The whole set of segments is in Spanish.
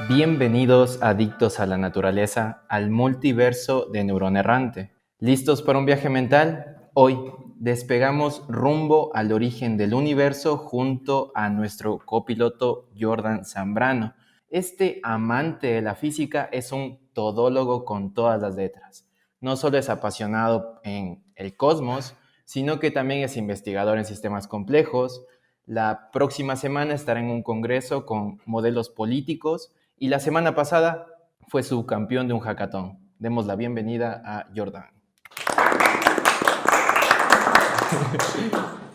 Bienvenidos, adictos a la naturaleza, al multiverso de Neurona Errante. ¿Listos para un viaje mental? Hoy despegamos rumbo al origen del universo junto a nuestro copiloto Jordan Zambrano. Este amante de la física es un todólogo con todas las letras. No solo es apasionado en el cosmos, sino que también es investigador en sistemas complejos. La próxima semana estará en un congreso con modelos políticos y la semana pasada fue subcampeón de un hackathon. Demos la bienvenida a Jordan.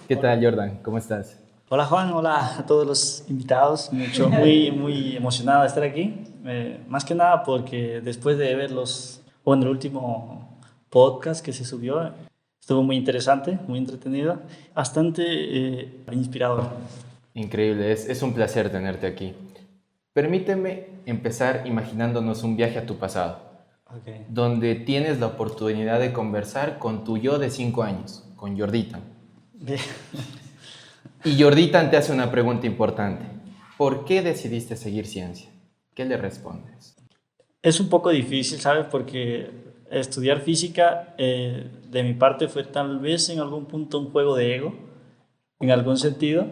¿Qué tal, Jordan? ¿Cómo estás? Hola Juan, hola a todos los invitados. Muy emocionado de estar aquí. Más que nada porque después de verlos, en el último podcast que se subió, estuvo muy interesante, muy entretenido, bastante inspirador. Increíble, es un placer tenerte aquí. Permíteme empezar imaginándonos un viaje a tu pasado, Okay. donde tienes la oportunidad de conversar con tu yo de 5 años, con Jorditan. Bien. Y Jorditan te hace una pregunta importante. ¿Por qué decidiste seguir ciencia? ¿Qué le respondes? Es un poco difícil, ¿sabes? Porque estudiar física de mi parte fue tal vez en algún punto un juego de ego, en algún sentido.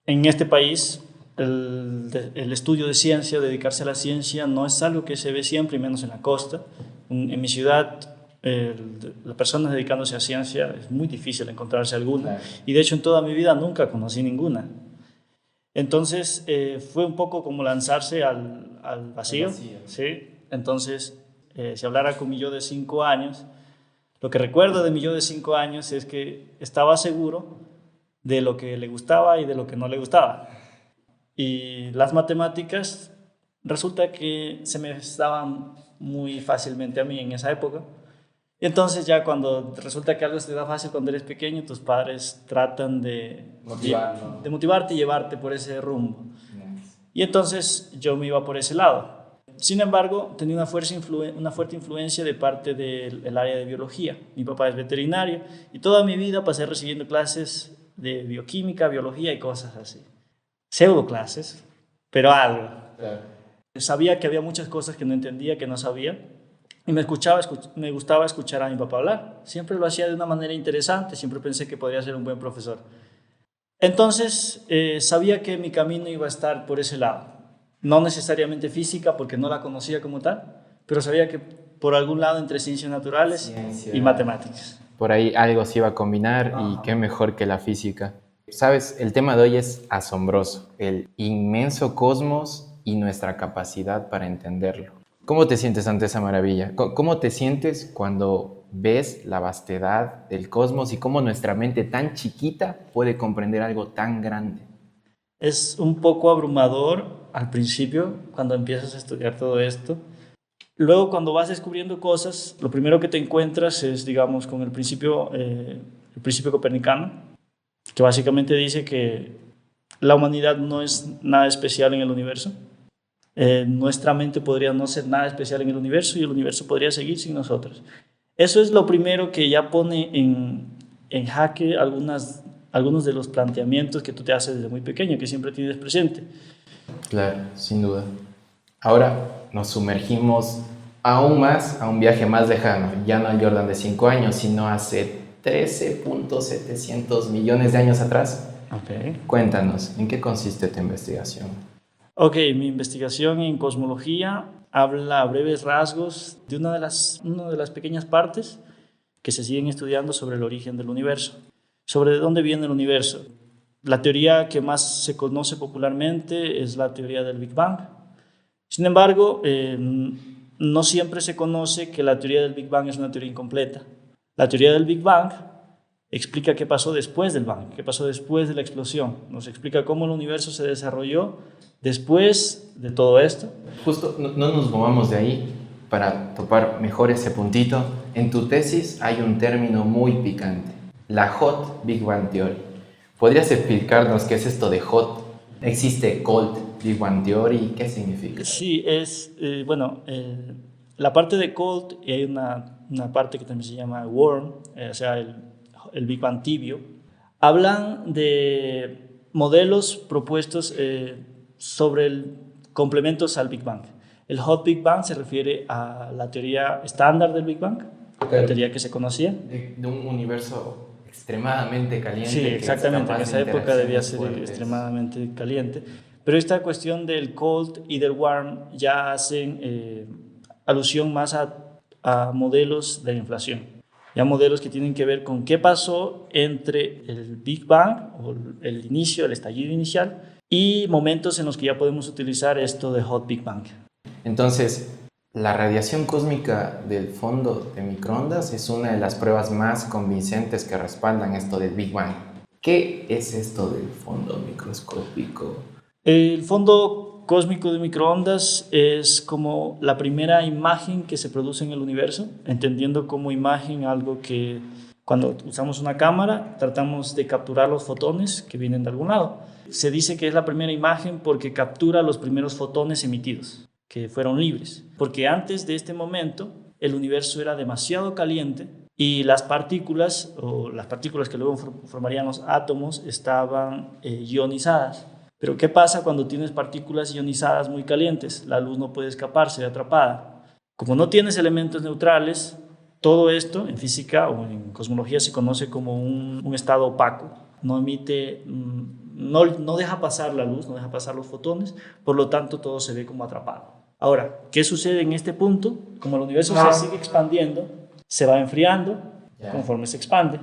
En este país, el estudio de ciencia, dedicarse a la ciencia, no es algo que se ve siempre, y menos en la costa. En mi ciudad, las personas dedicándose a ciencia es muy difícil encontrarse alguna. Claro. Y de hecho, en toda mi vida nunca conocí ninguna. Entonces, fue un poco como lanzarse al vacío. ¿Sí? Entonces, si hablara con mi yo de 5 años, lo que recuerdo de mi yo de 5 años es que estaba seguro de lo que le gustaba y de lo que no le gustaba. Y las matemáticas resulta que se me estaban muy fácilmente a mí en esa época. Y entonces ya cuando resulta que algo se te da fácil cuando eres pequeño, tus padres tratan de motivarte y llevarte por ese rumbo. Nice. Y entonces yo me iba por ese lado. Sin embargo, tenía una fuerte influencia de parte del área de biología. Mi papá es veterinario y toda mi vida pasé recibiendo clases de bioquímica, biología y cosas así. Pseudo clases, pero algo. Claro. Sabía que había muchas cosas que no entendía, que no sabía, y me gustaba escuchar a mi papá hablar. Siempre lo hacía de una manera interesante, siempre pensé que podría ser un buen profesor. Entonces, sabía que mi camino iba a estar por ese lado. No necesariamente física, porque no la conocía como tal, pero sabía que por algún lado entre ciencias naturales y matemáticas. Por ahí algo se iba a combinar y qué mejor que la física. Sabes, el tema de hoy es asombroso, el inmenso cosmos y nuestra capacidad para entenderlo. ¿Cómo te sientes ante esa maravilla? ¿Cómo te sientes cuando ves la vastedad del cosmos y cómo nuestra mente tan chiquita puede comprender algo tan grande? Es un poco abrumador al principio cuando empiezas a estudiar todo esto. Luego, cuando vas descubriendo cosas, lo primero que te encuentras es, digamos, con el principio copernicano, que básicamente dice que la humanidad no es nada especial en el universo. Nuestra mente podría no ser nada especial en el universo y el universo podría seguir sin nosotros. Eso es lo primero que ya pone en jaque algunos de los planteamientos que tú te haces desde muy pequeño, que siempre tienes presente. Claro, sin duda. Ahora nos sumergimos aún más a un viaje más lejano, ya no al Jordan de 5 años, sino hace 13.700 millones de años atrás. Okay. Cuéntanos, ¿en qué consiste tu investigación? Ok, mi investigación en cosmología habla a breves rasgos de una de las pequeñas partes que se siguen estudiando sobre el origen del universo, sobre de dónde viene el universo. La teoría que más se conoce popularmente es la teoría del Big Bang. Sin embargo, no siempre se conoce que la teoría del Big Bang es una teoría incompleta. La teoría del Big Bang explica qué pasó después del Bang, qué pasó después de la explosión. Nos explica cómo el universo se desarrolló después de todo esto. Justo, no nos movamos de ahí para topar mejor ese puntito. En tu tesis hay un término muy picante, la Hot Big Bang Theory. ¿Podrías explicarnos qué es esto de Hot? ¿Existe Cold Big Bang Theory? ¿Qué significa? Sí, la parte de cold, y hay una parte que también se llama warm, o sea, el Big Bang tibio, hablan de modelos propuestos sobre complementos al Big Bang. El Hot Big Bang se refiere a la teoría estándar del Big Bang, la teoría que se conocía. De un universo extremadamente caliente. Sí, exactamente, en esa época debía ser fuertes. extremadamente caliente. Pero esta cuestión del cold y del warm ya hacen alusión más a modelos de inflación. Ya modelos que tienen que ver con qué pasó entre el Big Bang, o el inicio, el estallido inicial, y momentos en los que ya podemos utilizar esto de Hot Big Bang. Entonces, la radiación cósmica del fondo de microondas es una de las pruebas más convincentes que respaldan esto del Big Bang. ¿Qué es esto del fondo microscópico? El fondo cósmico de microondas es como la primera imagen que se produce en el universo, entendiendo como imagen algo que cuando usamos una cámara tratamos de capturar los fotones que vienen de algún lado. Se dice que es la primera imagen porque captura los primeros fotones emitidos, que fueron libres, porque antes de este momento el universo era demasiado caliente y las partículas, o las partículas que luego formarían los átomos, estaban ionizadas. Pero ¿qué pasa cuando tienes partículas ionizadas muy calientes? La luz no puede escapar, se ve atrapada. Como no tienes elementos neutrales, todo esto en física o en cosmología se conoce como un estado opaco. No emite, no deja pasar la luz, no deja pasar los fotones, por lo tanto todo se ve como atrapado. Ahora, ¿qué sucede en este punto? Como el universo se sigue expandiendo, se va enfriando conforme se expande.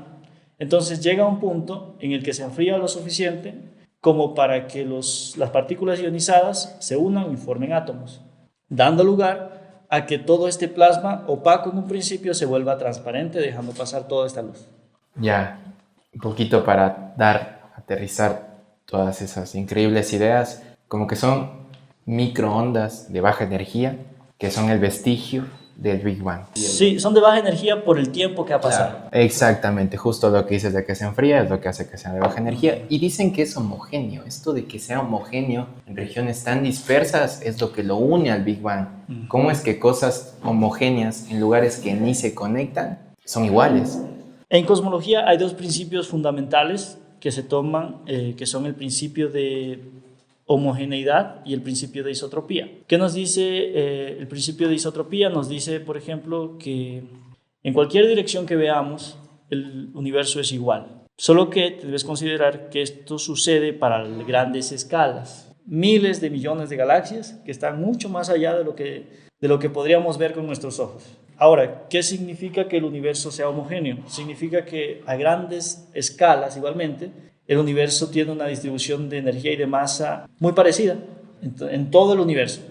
Entonces llega un punto en el que se enfría lo suficiente como para que las partículas ionizadas se unan y formen átomos, dando lugar a que todo este plasma opaco en un principio se vuelva transparente, dejando pasar toda esta luz. Ya, un poquito para aterrizar todas esas increíbles ideas, como que son microondas de baja energía, que son el vestigio del Big Bang. Sí, son de baja energía por el tiempo que ha pasado. Claro, exactamente, justo lo que dices de que se enfría es lo que hace que sea de baja energía. Y dicen que es homogéneo. Esto de que sea homogéneo en regiones tan dispersas es lo que lo une al Big Bang. ¿Cómo es que cosas homogéneas en lugares que ni se conectan son iguales? En cosmología hay dos principios fundamentales que se toman, que son el principio de homogeneidad y el principio de isotropía. ¿Qué nos dice el principio de isotropía? Nos dice, por ejemplo, que en cualquier dirección que veamos, el universo es igual. Solo que debes considerar que esto sucede para grandes escalas. Miles de millones de galaxias que están mucho más allá de lo que podríamos ver con nuestros ojos. Ahora, ¿qué significa que el universo sea homogéneo? Significa que a grandes escalas, igualmente, el universo tiene una distribución de energía y de masa muy parecida en todo el universo.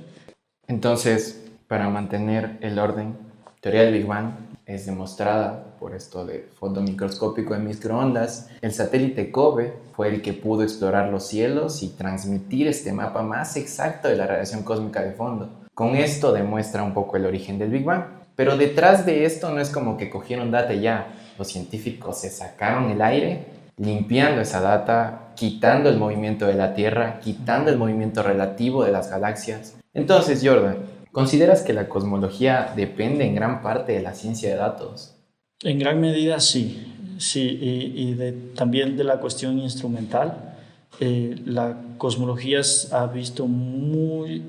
Entonces, para mantener el orden, la teoría del Big Bang es demostrada por esto de fondo microscópico en microondas. El satélite COBE fue el que pudo explorar los cielos y transmitir este mapa más exacto de la radiación cósmica de fondo. Con esto demuestra un poco el origen del Big Bang. Pero detrás de esto no es como que cogieron data y ya. Los científicos se sacaron el aire limpiando esa data, quitando el movimiento de la Tierra, quitando el movimiento relativo de las galaxias. Entonces, Jordan, ¿consideras que la cosmología depende en gran parte de la ciencia de datos? En gran medida sí, y también de la cuestión instrumental. La cosmología ha visto muy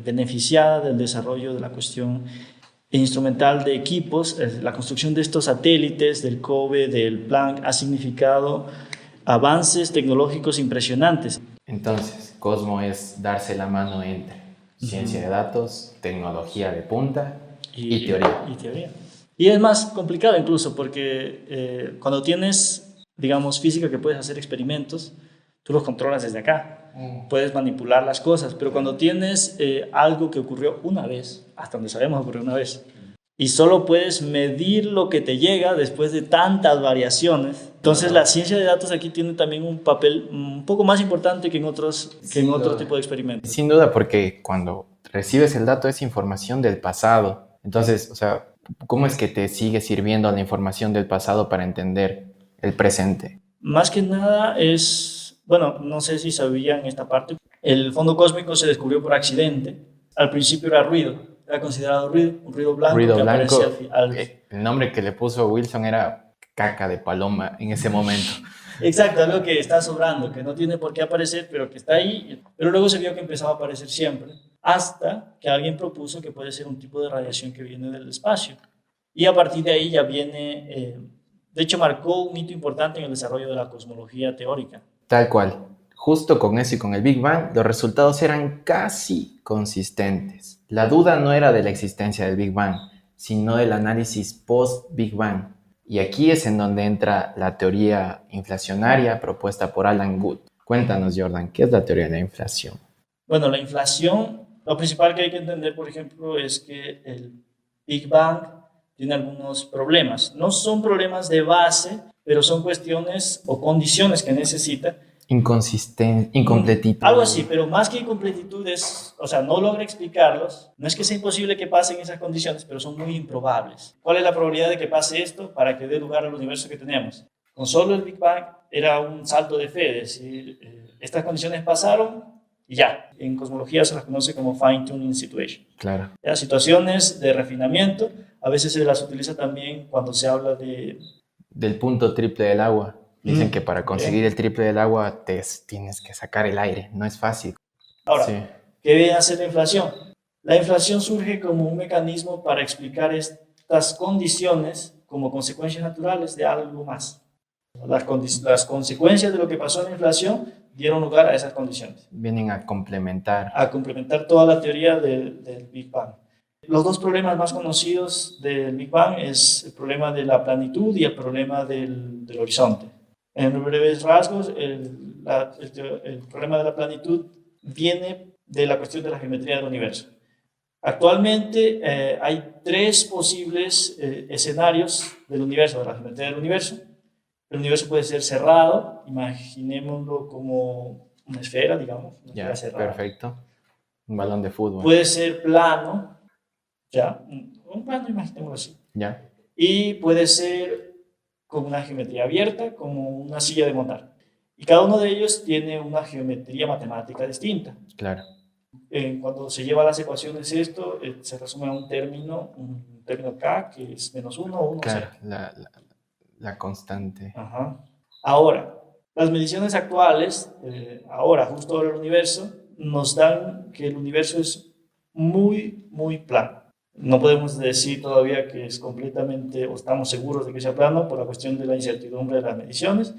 beneficiada del desarrollo de la cuestión instrumental de equipos. La construcción de estos satélites del COBE, del Planck, ha significado avances tecnológicos impresionantes. Entonces, Cosmo es darse la mano entre ciencia de datos, tecnología de punta y teoría. Y es más complicado incluso porque cuando tienes, digamos, física que puedes hacer experimentos, tú los controlas desde acá. Puedes manipular las cosas, pero cuando tienes algo que ocurrió una vez, hasta donde sabemos ocurrió una vez, y solo puedes medir lo que te llega después de tantas variaciones, entonces la ciencia de datos aquí tiene también un papel un poco más importante que en otro tipo de experimentos. Sin duda, porque cuando recibes el dato es información del pasado. Entonces, o sea, ¿cómo es que te sigue sirviendo la información del pasado para entender el presente? Más que nada bueno, no sé si sabían esta parte. El fondo cósmico se descubrió por accidente. Al principio era ruido, era considerado ruido, un ruido blanco. El nombre que le puso Wilson era caca de paloma en ese momento. Exacto, algo que está sobrando, que no tiene por qué aparecer, pero que está ahí. Pero luego se vio que empezaba a aparecer siempre, hasta que alguien propuso que puede ser un tipo de radiación que viene del espacio. Y a partir de ahí ya viene, de hecho marcó un hito importante en el desarrollo de la cosmología teórica. Tal cual. Justo con eso y con el Big Bang, los resultados eran casi consistentes. La duda no era de la existencia del Big Bang, sino del análisis post-Big Bang. Y aquí es en donde entra la teoría inflacionaria propuesta por Alan Guth. Cuéntanos, Jordan, ¿qué es la teoría de la inflación? Bueno, la inflación, lo principal que hay que entender, por ejemplo, es que el Big Bang tiene algunos problemas. No son problemas de base, pero son cuestiones o condiciones que necesita. Incompletitud. Algo así, pero más que incompletitud es, o sea, no logra explicarlos. No es que sea imposible que pasen esas condiciones, pero son muy improbables. ¿Cuál es la probabilidad de que pase esto para que dé lugar al universo que tenemos? Con solo el Big Bang era un salto de fe, es decir, estas condiciones pasaron y ya. En cosmología se las conoce como fine-tuning situation. Claro. ¿Ya? Situaciones de refinamiento, a veces se las utiliza también cuando se habla de... Del punto triple del agua. Dicen que para conseguir el triple del agua tienes que sacar el aire. No es fácil. Ahora, Sí. ¿qué viene a ser la inflación? La inflación surge como un mecanismo para explicar estas condiciones como consecuencias naturales de algo más. Las consecuencias de lo que pasó en la inflación dieron lugar a esas condiciones. Vienen a complementar. A complementar toda la teoría del Big Bang. Los dos problemas más conocidos del Big Bang es el problema de la planitud y el problema del horizonte. En breves rasgos, el problema de la planitud viene de la cuestión de la geometría del universo. Actualmente hay tres posibles escenarios del universo, de la geometría del universo. El universo puede ser cerrado, imaginémoslo como una esfera, digamos. Una Ya, esfera cerrada. perfecto. Un balón de fútbol. Puede ser plano, ya, un plano, imaginémoslo así. Ya. Y puede ser con una geometría abierta, como una silla de montar. Y cada uno de ellos tiene una geometría matemática distinta. Claro. Cuando se lleva a las ecuaciones esto, se resume a un término K, que es -1 o 1, claro, la constante. Ajá. Ahora, las mediciones actuales, ahora, justo ahora el universo, nos dan que el universo es muy, muy plano. No podemos decir todavía que es completamente, o estamos seguros de que sea plano por la cuestión de la incertidumbre de las mediciones,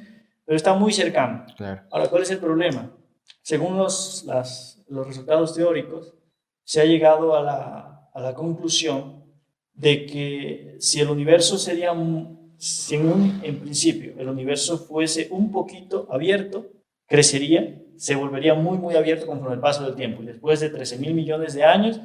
pero está muy cercano. Claro. Ahora, ¿cuál es el problema? Según los resultados teóricos, se ha llegado a la conclusión de que si el universo sería si en principio el universo fuese un poquito abierto, crecería, se volvería muy, muy abierto conforme el paso del tiempo. Y después de 13.000 millones de años,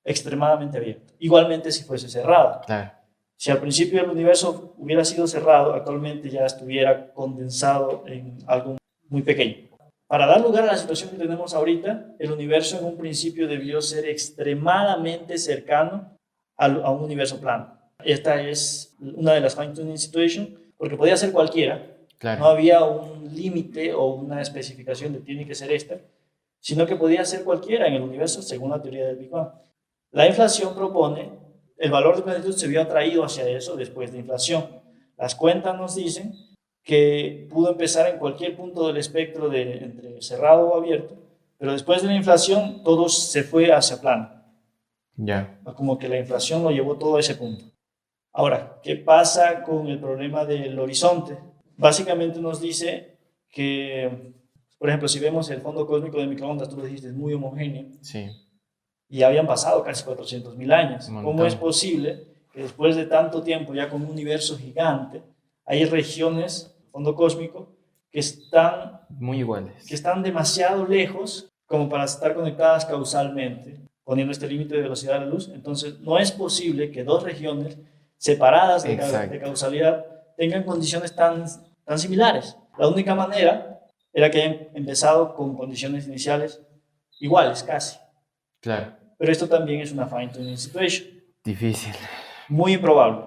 extremadamente abierto. Igualmente si fuese cerrado. Claro. Si al principio el universo hubiera sido cerrado, actualmente ya estuviera condensado en algo muy pequeño. Para dar lugar a la situación que tenemos ahorita, el universo en un principio debió ser extremadamente cercano a un universo plano. Esta es una de las fine-tuning situations, porque podía ser cualquiera. Claro. No había un límite o una especificación de tiene que ser esta, sino que podía ser cualquiera en el universo según la teoría del Big Bang. La inflación propone, el valor de planitud se vio atraído hacia eso después de inflación. Las cuentas nos dicen que pudo empezar en cualquier punto del espectro entre cerrado o abierto, pero después de la inflación todo se fue hacia plano. Ya. Como que la inflación lo llevó todo a ese punto. Ahora, ¿qué pasa con el problema del horizonte? Básicamente nos dice que, por ejemplo, si vemos el fondo cósmico de microondas, tú lo dijiste, es muy homogéneo. Sí. Y habían pasado casi 400.000 años. ¿Cómo es posible que después de tanto tiempo, ya con un universo gigante, hay regiones, fondo cósmico, que están muy iguales, que están demasiado lejos como para estar conectadas causalmente, poniendo este límite de velocidad de la luz? Entonces, no es posible que dos regiones separadas de causalidad tengan condiciones tan similares. La única manera era que hayan empezado con condiciones iniciales iguales, casi. Claro. Pero esto también es una fine-tuning situation. Difícil. Muy improbable.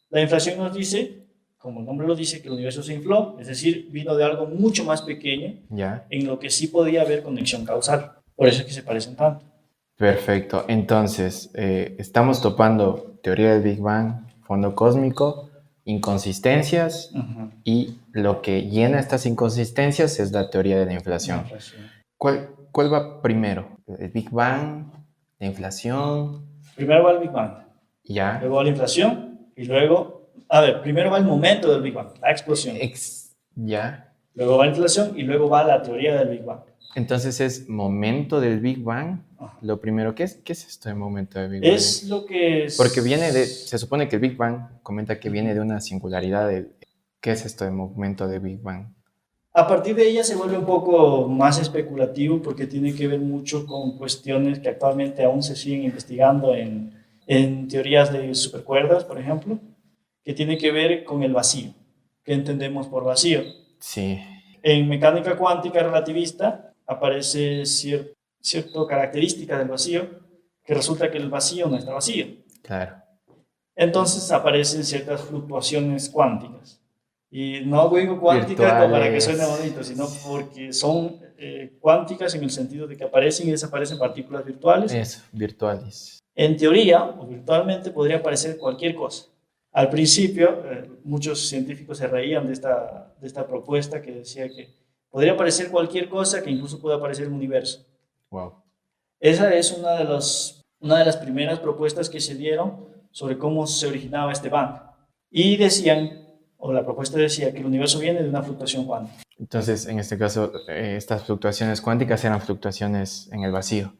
La inflación nos dice, como el nombre lo dice, que el universo se infló, es decir, vino de algo mucho más pequeño, en lo que sí podía haber conexión causal. Por eso es que se parecen tanto. Perfecto. Entonces, estamos topando teoría del Big Bang, fondo cósmico, inconsistencias Ujú. y lo que llena estas inconsistencias es la teoría de la inflación. ¿Cuál va primero? ¿El Big Bang? ¿La inflación? Primero va el Big Bang, ¿Ya? luego va la inflación y luego, a ver, primero va el momento del Big Bang, la explosión. ¿Ya? Luego va la inflación y luego va la teoría del Big Bang. Entonces es momento del Big Bang. Ajá. Lo primero, ¿qué es esto de momento del Big Bang? Es lo que es... Porque se supone que el Big Bang comenta que viene de una singularidad. ¿Qué es esto de momento de Big Bang? A partir de ella se vuelve un poco más especulativo porque tiene que ver mucho con cuestiones que actualmente aún se siguen investigando en teorías de supercuerdas, por ejemplo, que tiene que ver con el vacío. ¿Qué entendemos por vacío? Sí, En mecánica cuántica relativista aparece cierta característica del vacío que resulta que el vacío no está vacío. claro. Entonces aparecen ciertas fluctuaciones cuánticas. Y no digo cuántica como para que suene bonito, sino porque son cuánticas en el sentido de que aparecen y desaparecen partículas virtuales. Eso, virtuales. En teoría o virtualmente podría aparecer cualquier cosa. Al principio, muchos científicos se reían de esta propuesta que decía que podría aparecer cualquier cosa, que incluso puede aparecer un universo. Wow. Esa es una de las primeras propuestas que se dieron sobre cómo se originaba este Bang. Y decían, o la propuesta decía, que el universo viene de una fluctuación cuántica. Entonces, en este caso, estas fluctuaciones cuánticas eran fluctuaciones en el vacío.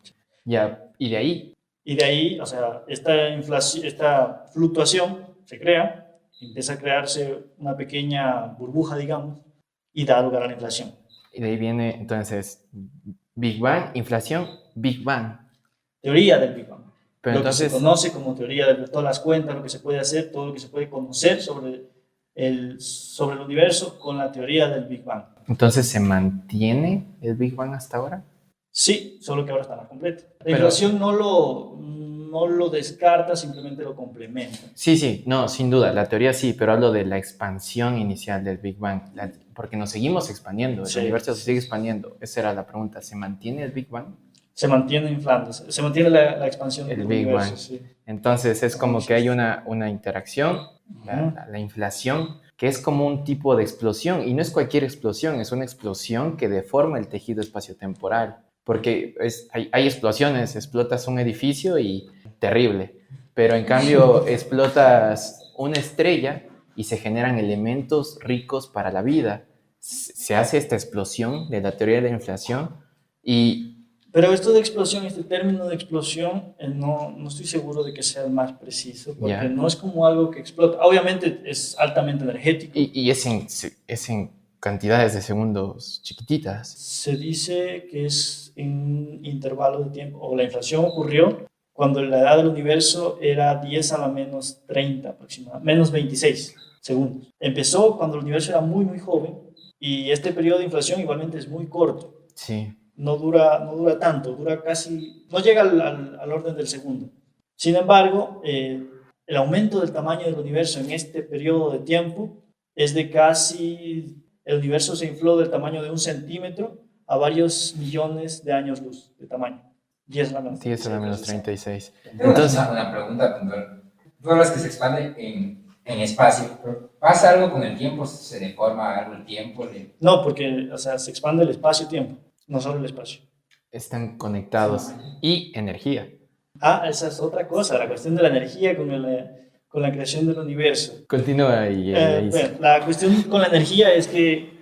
Ya, y de ahí. Y de ahí, o sea, esta fluctuación se crea, empieza a crearse una pequeña burbuja, digamos, y da lugar a la inflación. Y de ahí viene, entonces, Big Bang, inflación, Big Bang. Teoría del Big Bang. Pero Lo entonces, que se conoce como teoría de todas las cuentas, lo que se puede hacer, todo lo que se puede conocer sobre el universo con la teoría del Big Bang. entonces, ¿se mantiene el Big Bang hasta ahora? Sí, solo que ahora está más completo. La inflación no lo descarta, simplemente lo complementa. Sí, no, sin duda, la teoría sí, pero hablo de la expansión inicial del Big Bang, porque nos seguimos expandiendo, el universo se sigue expandiendo. Esa era la pregunta, ¿se mantiene el Big Bang? Se mantiene inflándose, se mantiene la expansión del Big universo. Bang. Sí. Entonces es como que hay una interacción, la inflación, que es como un tipo de explosión, y no es cualquier explosión, es una explosión que deforma el tejido espaciotemporal, porque hay explosiones, explotas un edificio y terrible, pero en cambio explotas una estrella y se generan elementos ricos para la vida. Se hace esta explosión de la teoría de la inflación y... Pero esto de explosión, este término de explosión, no estoy seguro de que sea el más preciso, porque no es como algo que explota. Obviamente es altamente energético. Y es en cantidades de segundos chiquititas. Se dice que es en intervalo de tiempo, o la inflación ocurrió cuando la edad del universo era 10 a la menos 30 aproximadamente, menos 26 segundos. Empezó cuando el universo era muy, muy joven, y este periodo de inflación igualmente es muy corto. Sí. No dura tanto, dura casi, no llega al orden del segundo. Sin embargo, el aumento del tamaño del universo en este periodo de tiempo es de casi, el universo se infló del tamaño de 1 centímetro a varios millones de años luz de tamaño. 10 a la menos 36. 10 a la menos 36. Entonces, una pregunta puntual. Tú hablas que se expande en espacio, pero ¿pasa algo con el tiempo? ¿Se deforma algo el tiempo? No, porque o sea, se expande el espacio-tiempo, no solo el espacio. Están conectados. Y energía. Esa es otra cosa, la cuestión de la energía con la creación del universo. Continúa y bueno, la cuestión con la energía es que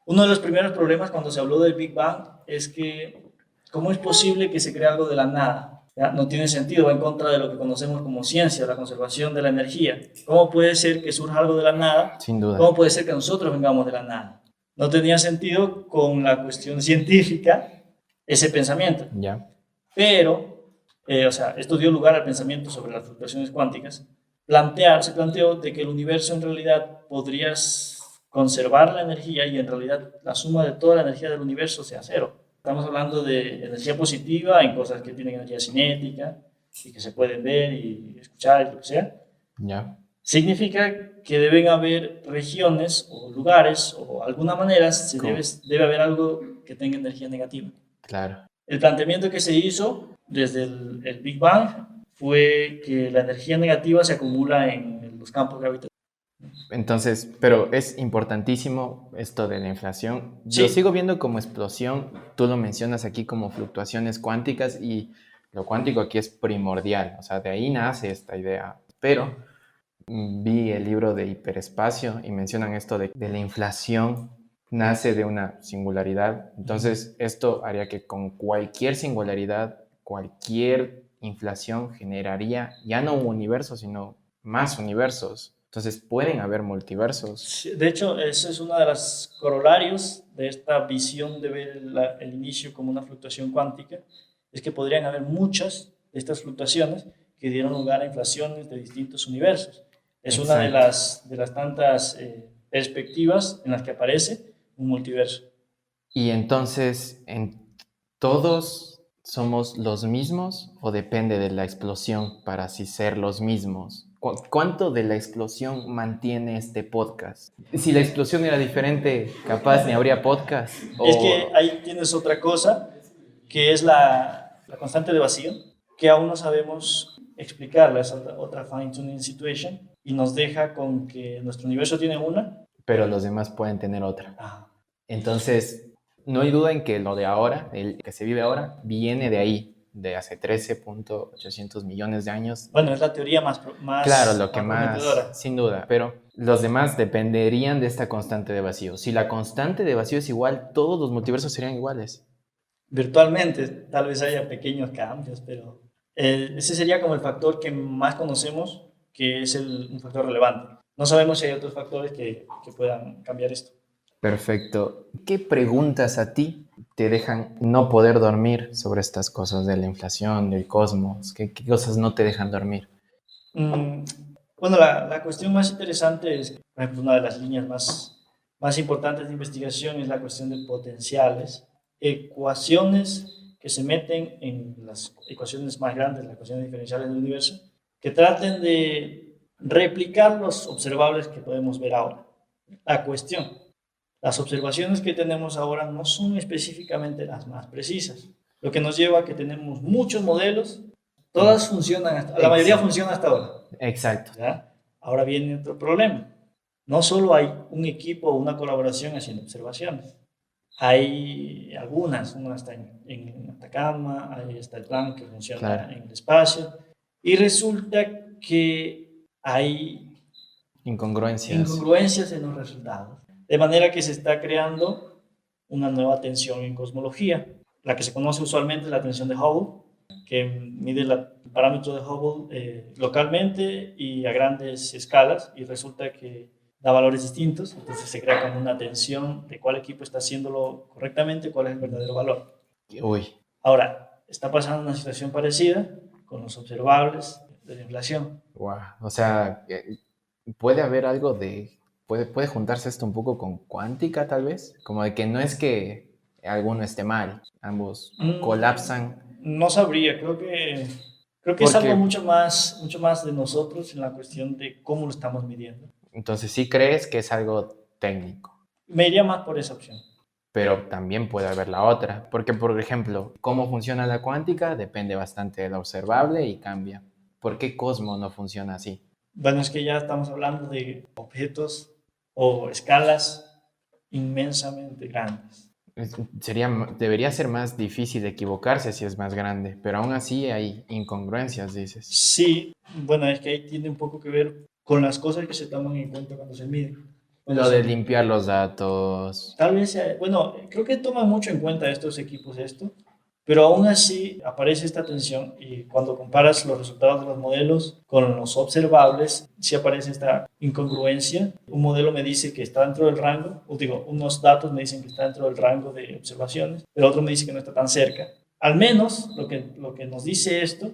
uno de los primeros problemas cuando se habló del Big Bang es que ¿cómo es posible que se cree algo de la nada? ¿Ya? No tiene sentido, va en contra de lo que conocemos como ciencia, la conservación de la energía. ¿Cómo puede ser que surja algo de la nada? Sin duda. ¿Cómo puede ser que nosotros vengamos de la nada? No tenía sentido con la cuestión científica ese pensamiento. Ya. Pero, o sea, esto dio lugar al pensamiento sobre las fluctuaciones cuánticas. Se planteó de que el universo en realidad podría conservar la energía y en realidad la suma de toda la energía del universo sea cero. Estamos hablando de energía positiva en cosas que tienen energía cinética y que se pueden ver y escuchar y lo que sea. Ya. Significa que deben haber regiones o lugares o alguna manera debe haber algo que tenga energía negativa. Claro. El planteamiento que se hizo desde el Big Bang fue que la energía negativa se acumula en los campos gravitacionales Entonces, pero es importantísimo esto de la inflación. Lo Sí, sigo viendo como explosión. Tú lo mencionas aquí como fluctuaciones cuánticas y lo cuántico aquí es primordial. O sea, de ahí nace esta idea. Pero vi el libro de Hiperespacio y mencionan esto de la inflación nace de una singularidad. Entonces, esto haría que con cualquier singularidad, cualquier inflación generaría ya no un universo, sino más universos. Entonces, pueden haber multiversos. sí, de hecho, ese es uno de los corolarios de esta visión de ver el inicio como una fluctuación cuántica, es que podrían haber muchas de estas fluctuaciones que dieron lugar a inflaciones de distintos universos. Es una Exacto. de las tantas perspectivas en las que aparece un multiverso. Y entonces, ¿en todos somos los mismos o depende de la explosión para así ser los mismos? ¿Cuánto de la explosión mantiene este podcast? Si la explosión era diferente, capaz ni habría podcast. Es que ahí tienes otra cosa, que es la constante de vacío, que aún no sabemos explicarla, es otra fine-tuning situation, y nos deja con que nuestro universo tiene una. Pero los demás pueden tener otra. Ah, Entonces, no hay duda en que lo de ahora, el que se vive ahora, viene de ahí, de hace 13.800 millones de años. bueno, es la teoría Claro, lo que más más, prometedora. sin duda, pero los demás dependerían de esta constante de vacío. Si la constante de vacío es igual, todos los multiversos serían iguales. Virtualmente, tal vez haya pequeños cambios, pero ese sería como el factor que más conocemos, que es un factor relevante. No sabemos si hay otros factores que puedan cambiar esto. Perfecto. ¿Qué preguntas a ti te dejan no poder dormir sobre estas cosas de la inflación, del cosmos? ¿Qué cosas no te dejan dormir? Mm, bueno, la cuestión más interesante es, por ejemplo, una de las líneas más importantes de investigación es la cuestión de potenciales, ecuaciones que se meten en las ecuaciones más grandes, las ecuaciones diferenciales del universo, que traten de replicar los observables que podemos ver ahora. La cuestión, las observaciones que tenemos ahora no son específicamente las más precisas, lo que nos lleva a que tenemos muchos modelos, todas funcionan, la mayoría Exacto. funciona hasta ahora. Exacto. ¿Ya? Ahora viene otro problema. No solo hay un equipo o una colaboración haciendo observaciones. Hay algunas, una está en Atacama, ahí está el plan que funciona Claro. en el espacio, y resulta que hay Incongruencias. incongruencias en los resultados. De manera que se está creando una nueva tensión en cosmología. La que se conoce usualmente es la tensión de Hubble, que mide el parámetro de Hubble localmente y a grandes escalas, y resulta que da valores distintos, entonces se crea como una tensión de cuál equipo está haciéndolo correctamente, cuál es el verdadero valor. Uy, Ahora, está pasando una situación parecida con los observables de la inflación. wow. O sea, puede haber algo de... puede juntarse esto un poco con cuántica, tal vez. Como de que no es que alguno esté mal, ambos colapsan. No sabría, creo que es Porque, algo mucho más de nosotros en la cuestión de cómo lo estamos midiendo. entonces sí crees que es algo técnico. Me iría más por esa opción. Pero también puede haber la otra. Porque, por ejemplo, cómo funciona la cuántica depende bastante de lo observable y cambia. ¿Por qué Cosmo no funciona así? Bueno, es que ya estamos hablando de objetos o escalas inmensamente grandes. Debería ser más difícil equivocarse si es más grande, pero aún así hay incongruencias, dices. Sí, bueno, es que ahí tiene un poco que ver con las cosas que se toman en cuenta cuando se mide. Cuando Lo se de mide. limpiar los datos. Tal vez, bueno, creo que toman mucho en cuenta estos equipos esto, pero aún así aparece esta tensión y cuando comparas los resultados de los modelos con los observables, sí aparece esta incongruencia. Un modelo me dice que está dentro del rango, o digo, unos datos me dicen que está dentro del rango de observaciones, pero otro me dice que no está tan cerca. Al menos lo que nos dice esto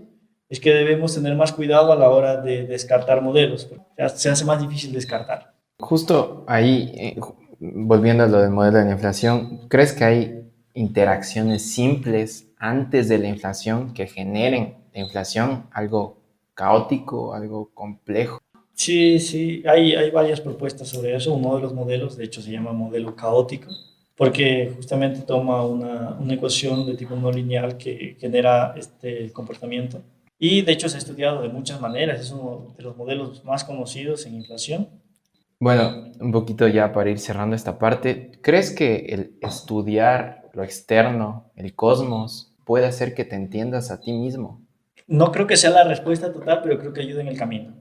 es que debemos tener más cuidado a la hora de descartar modelos. Se hace más difícil descartar. Justo ahí, volviendo a lo del modelo de la inflación, ¿crees que hay interacciones simples antes de la inflación que generen la inflación? Algo caótico, algo complejo. Sí, sí, hay varias propuestas sobre eso. Uno de los modelos, de hecho, se llama modelo caótico, porque justamente toma una ecuación de tipo no lineal que genera este comportamiento. Y de hecho se ha estudiado de muchas maneras, es uno de los modelos más conocidos en inflación. Bueno, un poquito ya para ir cerrando esta parte, ¿crees que el estudiar lo externo, el cosmos, puede hacer que te entiendas a ti mismo, No creo que sea la respuesta total, pero creo que ayuda en el camino.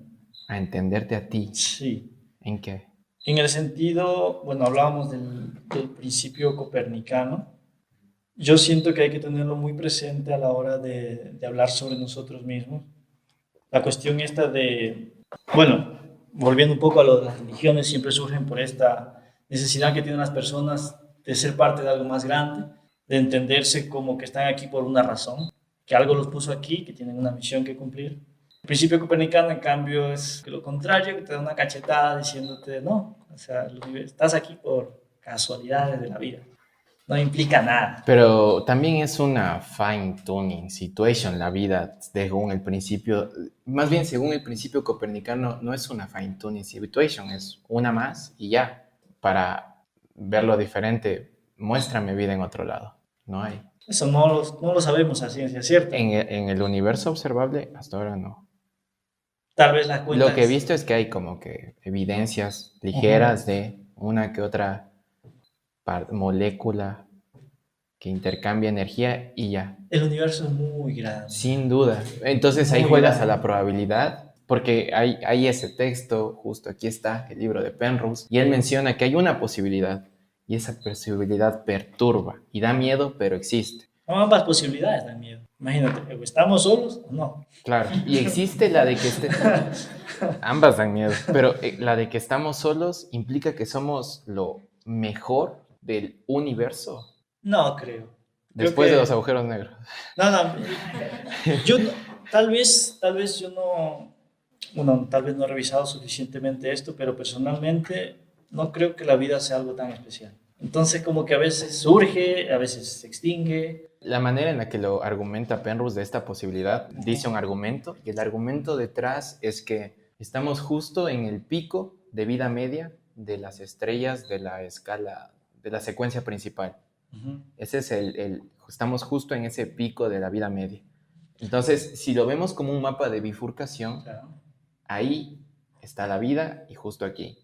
a entenderte a ti? Sí. ¿En qué? En el sentido, bueno, hablábamos del principio copernicano. Yo siento que hay que tenerlo muy presente a la hora de hablar sobre nosotros mismos. La cuestión esta de, bueno, volviendo un poco a lo de las religiones, siempre surgen por esta necesidad que tienen las personas de ser parte de algo más grande, de entenderse como que están aquí por una razón, que algo los puso aquí, que tienen una misión que cumplir. El principio copernicano, en cambio, es que lo contrario, que te da una cachetada diciéndote, no, o sea, estás aquí por casualidades de la vida, no implica nada. Pero también es una fine tuning situation, la vida, según el principio, más bien según el principio copernicano, no es una fine tuning situation, es una más y ya. Para verlo diferente, muéstrame vida en otro lado. No hay. Eso no lo sabemos a ciencia cierta. En el universo observable, hasta ahora no. Tal vez las cuentas... Lo que he visto es que hay como que evidencias ligeras de una que otra molécula que intercambia energía y ya. El universo es muy grande. Sin duda. Entonces ahí Muy juegas grande. a la probabilidad, porque hay ese texto, justo aquí está, el libro de Penrose, y él menciona que hay una posibilidad, y esa posibilidad perturba y da miedo, pero existe. Ambas posibilidades dan miedo. Imagínate, o estamos solos o no. Claro, y existe la de que ambas dan miedo, pero la de que estamos solos implica que somos lo mejor del universo, No creo. después de los agujeros negros. No, yo tal vez yo no, bueno, tal vez no he revisado suficientemente esto, pero personalmente no creo que la vida sea algo tan especial. Entonces como que a veces surge, a veces se extingue. La manera en la que lo argumenta Penrose de esta posibilidad, dice un argumento, y el argumento detrás es que estamos justo en el pico de vida media de las estrellas de la escala, de la secuencia principal. Ese es estamos justo en ese pico de la vida media. Entonces, si lo vemos como un mapa de bifurcación, Claro. ahí está la vida y justo aquí.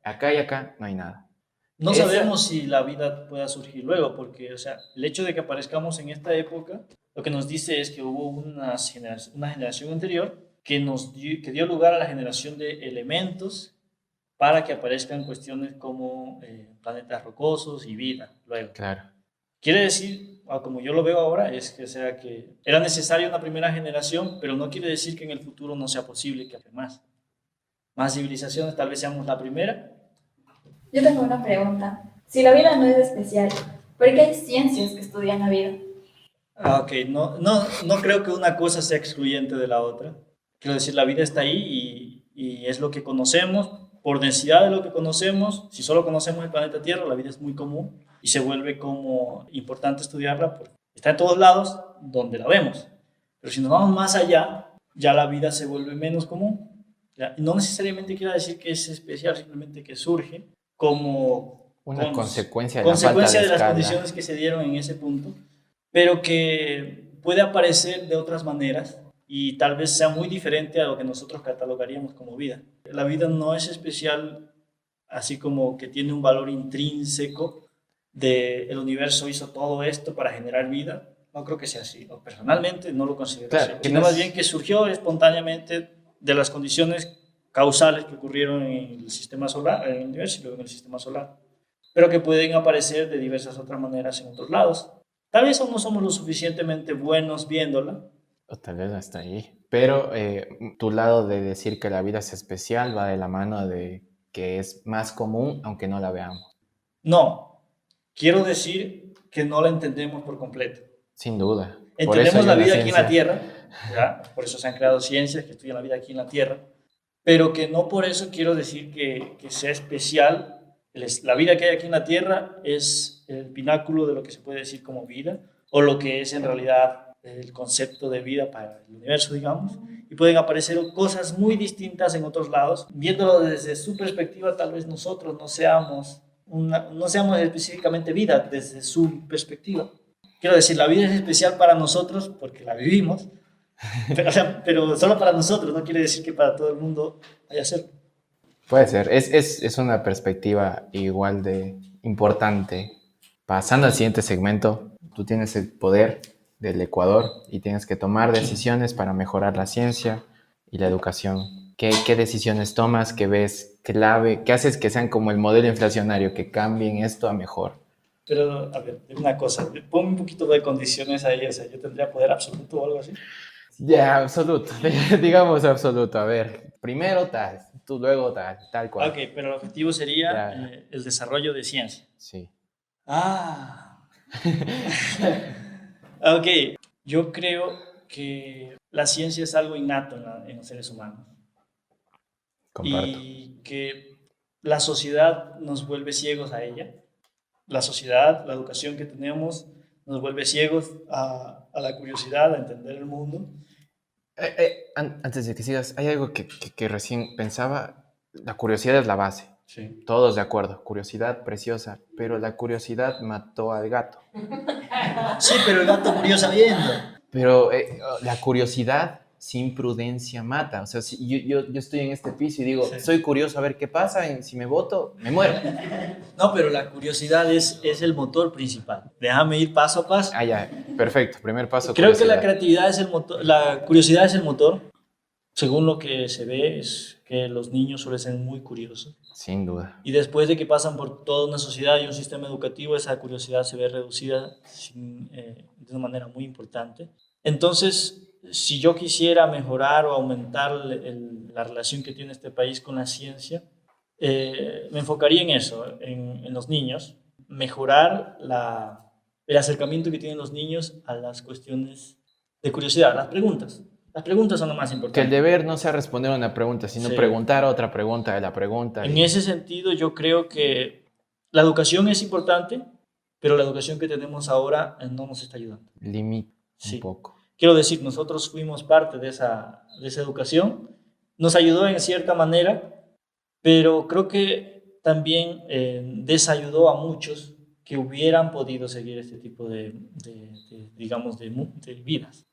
Acá y acá no hay nada. No sabemos si la vida pueda surgir luego, porque, o sea, el hecho de que aparezcamos en esta época, lo que nos dice es que hubo una generación anterior que que dio lugar a la generación de elementos para que aparezcan cuestiones como planetas rocosos y vida luego. Claro. Quiere decir, como yo lo veo ahora, es que, o sea, que era necesaria una primera generación, pero no quiere decir que en el futuro no sea posible que haya más civilizaciones, tal vez seamos la primera. Yo tengo una pregunta. Si la vida no es especial, ¿por qué hay ciencias que estudian la vida? Ok, no creo que una cosa sea excluyente de la otra. Quiero decir, la vida está ahí y es lo que conocemos. Por densidad de lo que conocemos, si solo conocemos el planeta Tierra, la vida es muy común y se vuelve como importante estudiarla porque está en todos lados donde la vemos. Pero si nos vamos más allá, ya la vida se vuelve menos común. ¿Ya? No necesariamente quiere decir que es especial, simplemente que surge como una consecuencia de las escala. condiciones que se dieron en ese punto, pero que puede aparecer de otras maneras y tal vez sea muy diferente a lo que nosotros catalogaríamos como vida. La vida no es especial así como que tiene un valor intrínseco de el universo hizo todo esto para generar vida. No creo que sea así. Personalmente no lo considero así. Sino más bien que surgió espontáneamente de las condiciones causales que ocurrieron en el sistema solar, en el universo y luego en el sistema solar, pero que pueden aparecer de diversas otras maneras en otros lados. Tal vez aún no somos lo suficientemente buenos viéndola. O tal vez hasta ahí. Pero tu lado de decir que la vida es especial va de la mano de que es más común aunque no la veamos. No, quiero decir que no la entendemos por completo. Sin duda. Entendemos la vida aquí en la Tierra, ¿ya? Por eso se han creado ciencias que estudian la vida aquí en la Tierra, pero que no por eso quiero decir que sea especial. La vida que hay aquí en la Tierra es el pináculo de lo que se puede decir como vida, o lo que es en realidad el concepto de vida para el universo, digamos, y pueden aparecer cosas muy distintas en otros lados. Viéndolo desde su perspectiva, tal vez nosotros no seamos específicamente vida desde su perspectiva. Quiero decir, la vida es especial para nosotros porque la vivimos, pero solo para nosotros, no quiere decir que para todo el mundo vaya a ser. Puede ser, es una perspectiva igual de importante. Pasando al siguiente segmento, tú tienes el poder del Ecuador y tienes que tomar decisiones para mejorar la ciencia y la educación. ¿Qué decisiones tomas? ¿Qué ves clave? ¿Qué haces que sean como el modelo inflacionario, que cambien esto a mejor? Pero, a ver, dime una cosa, ponme un poquito de condiciones ahí, o sea, yo tendría poder absoluto o algo así. Ya, absoluto, digamos absoluto. A ver, primero tal, tú luego tal, tal cual. Ok, pero el objetivo sería Ya, el desarrollo de ciencia. sí, Ah, ok, yo creo que la ciencia es algo innato en los seres humanos comparto. y que la sociedad nos vuelve ciegos a ella. La sociedad, la educación que tenemos nos vuelve ciegos a la curiosidad, a entender el mundo. Antes de que sigas, hay algo que recién pensaba. La curiosidad es la base. Sí. Todos de acuerdo. Curiosidad preciosa. Pero la curiosidad mató al gato. Sí, pero el gato murió sabiendo. Pero la curiosidad sin prudencia mata. O sea, si yo estoy en este piso y digo, Sí. soy curioso a ver qué pasa, y si me voto, me muero. No, pero la curiosidad es el motor principal. Déjame ir paso a paso. Ah, ya, perfecto. Primer paso, Creo que la curiosidad. creatividad es el motor, la curiosidad es el motor. Según lo que se ve, es que los niños suelen ser muy curiosos. Sin duda. Y después de que pasan por toda una sociedad y un sistema educativo, esa curiosidad se ve reducida de una manera muy importante. Entonces, si yo quisiera mejorar o aumentar la relación que tiene este país con la ciencia, me enfocaría en eso, en los niños, mejorar el acercamiento que tienen los niños a las cuestiones de curiosidad, las preguntas. Las preguntas son lo más Que el importante. deber no sea responder a una pregunta, sino Sí. preguntar otra pregunta de la pregunta. En ese sentido, yo creo que la educación es importante, pero la educación que tenemos ahora no nos está ayudando. Limita Sí. un poco. Quiero decir, nosotros fuimos parte de esa educación, nos ayudó en cierta manera, pero creo que también desayudó a muchos que hubieran podido seguir este tipo digamos, de vidas.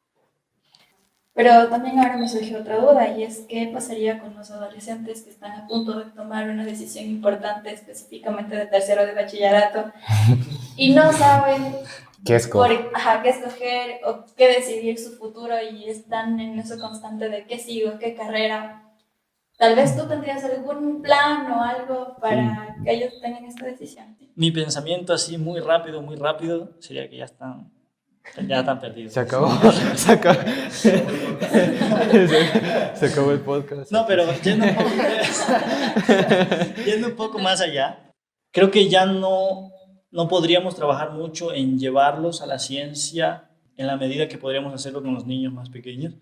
Pero también ahora me surgió otra duda y es qué pasaría con los adolescentes que están a punto de tomar una decisión importante, específicamente de tercero de bachillerato, y no saben ¿Qué escoger? qué escoger o qué decidir su futuro y están en eso constante de qué sigo, qué carrera. Tal vez tú tendrías algún plan o algo para que ellos tengan esta decisión. Mi pensamiento así muy rápido, sería que ya están perdidos. Se acabó. Se acabó. Se acabó el podcast. No, pero yendo un poco más allá, creo que ya no podríamos trabajar mucho en llevarlos a la ciencia en la medida que podríamos hacerlo con los niños más pequeños,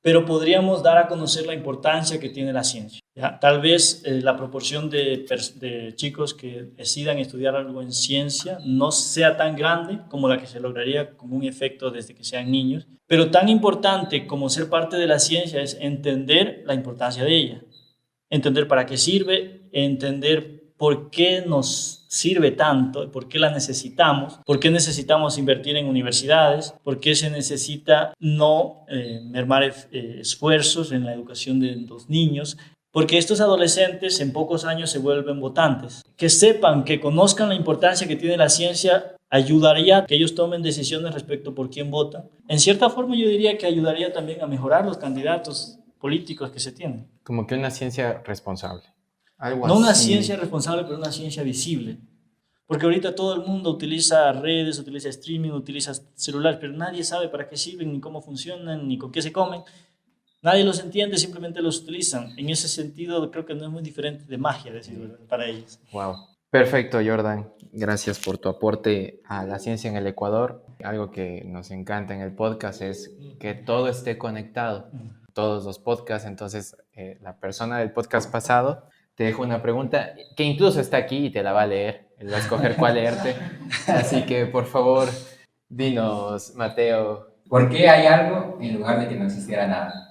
pero podríamos dar a conocer la importancia que tiene la ciencia. ¿Ya? Tal vez la proporción de chicos que decidan estudiar algo en ciencia no sea tan grande como la que se lograría con un efecto desde que sean niños, pero tan importante como ser parte de la ciencia es entender la importancia de ella, entender para qué sirve, entender por qué nos sirve tanto, por qué la necesitamos, por qué necesitamos invertir en universidades, por qué se necesita no mermar esfuerzos en la educación de los niños, porque estos adolescentes en pocos años se vuelven votantes. Que sepan, que conozcan la importancia que tiene la ciencia, ayudaría a que ellos tomen decisiones respecto por quién votan. En cierta forma yo diría que ayudaría también a mejorar los candidatos políticos que se tienen. Como que una ciencia responsable. Algo No una así. ciencia responsable, pero una ciencia visible. Porque ahorita todo el mundo utiliza redes, utiliza streaming, utiliza celulares, pero nadie sabe para qué sirven, ni cómo funcionan, ni con qué se comen. Nadie los entiende, simplemente los utilizan. En ese sentido, creo que no es muy diferente de magia, decir, para ellos. Wow. Perfecto, Jordan. Gracias por tu aporte a la ciencia en el Ecuador. Algo que nos encanta en el podcast es que todo esté conectado. Todos los podcasts. Entonces, la persona del podcast pasado te dejo una pregunta que incluso está aquí y te la va a leer. Él va a escoger cuál leerte. Así que, por favor, dinos, Mateo. ¿Por qué hay algo en lugar de que no existiera nada?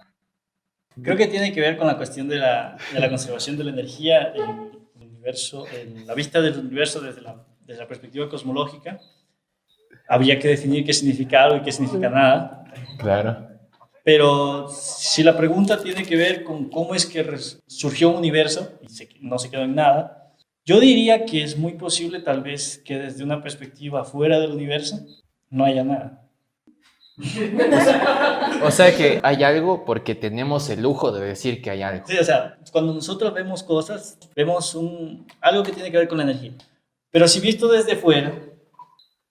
Creo que tiene que ver con la cuestión de la conservación de la energía en el universo, en la vista del universo desde la perspectiva cosmológica. Habría que definir qué significa algo y qué significa nada. Claro. Pero si la pregunta tiene que ver con cómo es que surgió un universo y no se quedó en nada, yo diría que es muy posible tal vez que desde una perspectiva fuera del universo no haya nada. O sea que hay algo porque tenemos el lujo de decir que hay algo. Sí, o sea, cuando nosotros vemos cosas, vemos algo que tiene que ver con la energía. Pero si visto desde fuera,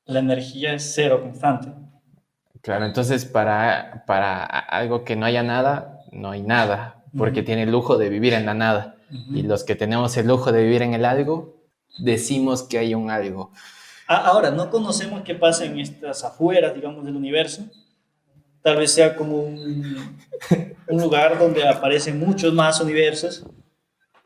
la energía es cero constante. Claro, entonces para algo que no haya nada, no hay nada, porque tiene el lujo de vivir en la nada. Y los que tenemos el lujo de vivir en el algo, decimos que hay un algo. Ahora, no conocemos qué pasa en estas afueras, digamos, del universo. Tal vez sea como un lugar donde aparecen muchos más universos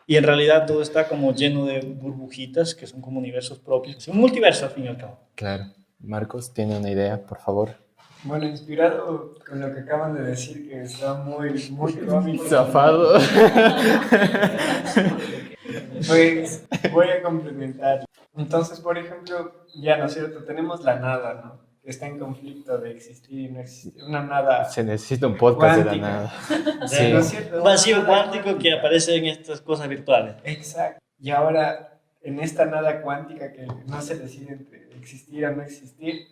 y en realidad todo está como lleno de burbujitas que son como universos propios. Es un multiverso al fin y al cabo. Claro. Marcos, ¿tiene una idea, por favor? Bueno, inspirado con lo que acaban de decir, que está muy cómico. Zafado. Pues voy a complementar. Entonces, por ejemplo, ya, ¿no es cierto? Tenemos la nada, ¿no? Que está en conflicto de existir y no existir. Una nada Se necesita un podcast de la cuántica. nada. O Sí. sea, ¿No es cierto? un vacío Una nada cuántico que aparece en estas cosas virtuales. Exacto. Y ahora, en esta nada cuántica que no se decide entre existir o no existir,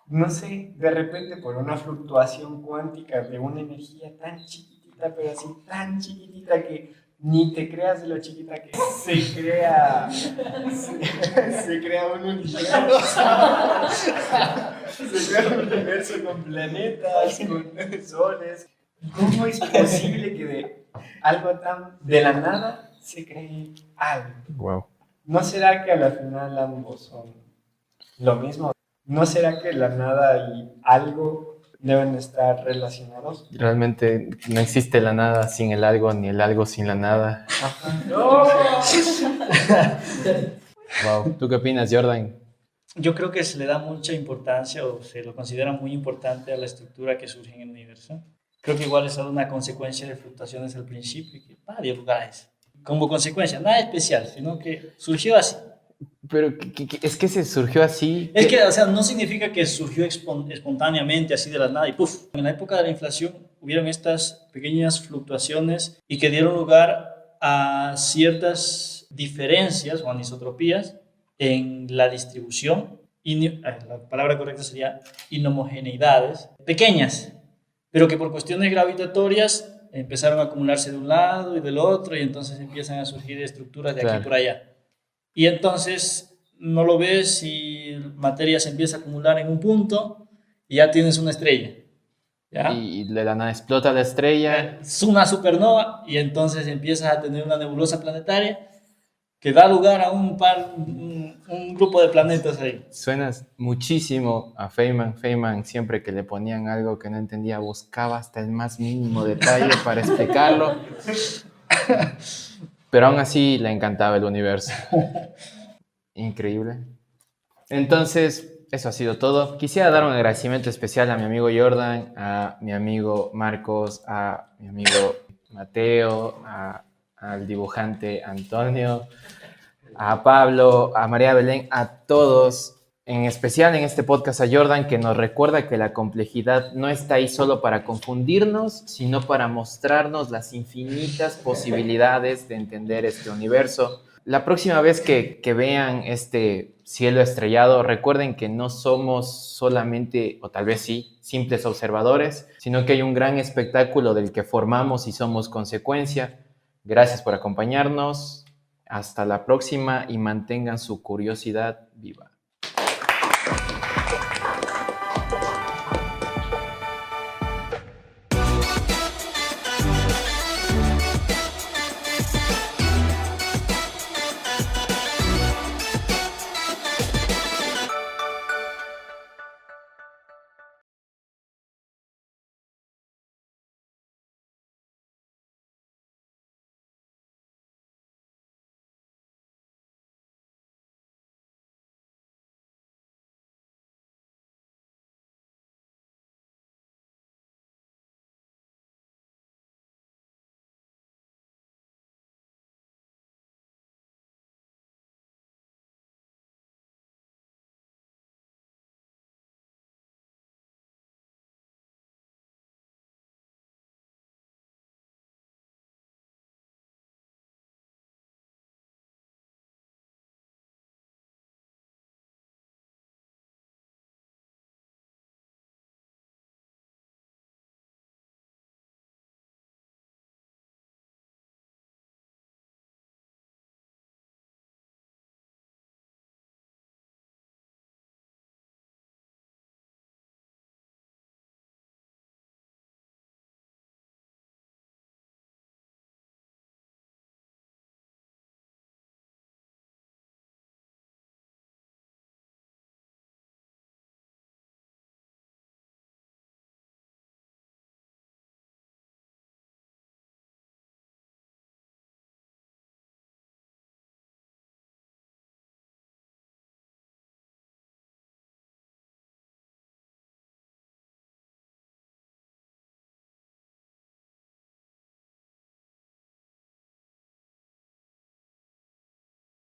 no sé, de repente por una fluctuación cuántica de una energía tan chiquitita, pero así tan chiquitita que ni te creas de lo chiquita que se crea un universo. Se crea un universo con planetas, con soles. ¿Cómo es posible que de algo tan de la nada se cree algo? Wow. ¿No será que a la final ambos son lo mismo? ¿No será que la nada y algo deben estar relacionados? Realmente no existe la nada sin el algo, ni el algo sin la nada. Ajá. ¡No! Wow. ¿Tú qué opinas, Jordan? Yo creo que se le da mucha importancia o se lo considera muy importante a la estructura que surge en el universo. Creo que igual es solo una consecuencia de fluctuaciones al principio y que dio lugares. Como consecuencia, nada especial, sino que surgió así. Pero es que se surgió así. Es que, o sea, no significa que surgió espontáneamente, así de la nada, y ¡puf! En la época de la inflación hubieron estas pequeñas fluctuaciones y que dieron lugar a ciertas diferencias o anisotropías en la distribución. La palabra correcta sería inhomogeneidades, pequeñas, pero que por cuestiones gravitatorias empezaron a acumularse de un lado y del otro, y entonces empiezan a surgir estructuras de aquí Claro. por allá. Y entonces no lo ves y materia se empieza a acumular en un punto y ya tienes una estrella. ¿Ya? Y de la nada explota la estrella. Es una supernova y entonces empiezas a tener una nebulosa planetaria que da lugar a un grupo de planetas ahí. Suenas muchísimo a Feynman. Feynman, siempre que le ponían algo que no entendía, buscaba hasta el más mínimo detalle para explicarlo. Pero aún así le encantaba el universo. Increíble. Entonces, eso ha sido todo. Quisiera dar un agradecimiento especial a mi amigo Jordan, a mi amigo Marcos, a mi amigo Mateo, al dibujante Antonio, a Pablo, a María Belén, a todos, en especial en este podcast a Jordan, que nos recuerda que la complejidad no está ahí solo para confundirnos, sino para mostrarnos las infinitas posibilidades de entender este universo. La próxima vez que vean este cielo estrellado, recuerden que no somos solamente, o tal vez sí, simples observadores, sino que hay un gran espectáculo del que formamos y somos consecuencia. Gracias por acompañarnos. Hasta la próxima y mantengan su curiosidad viva.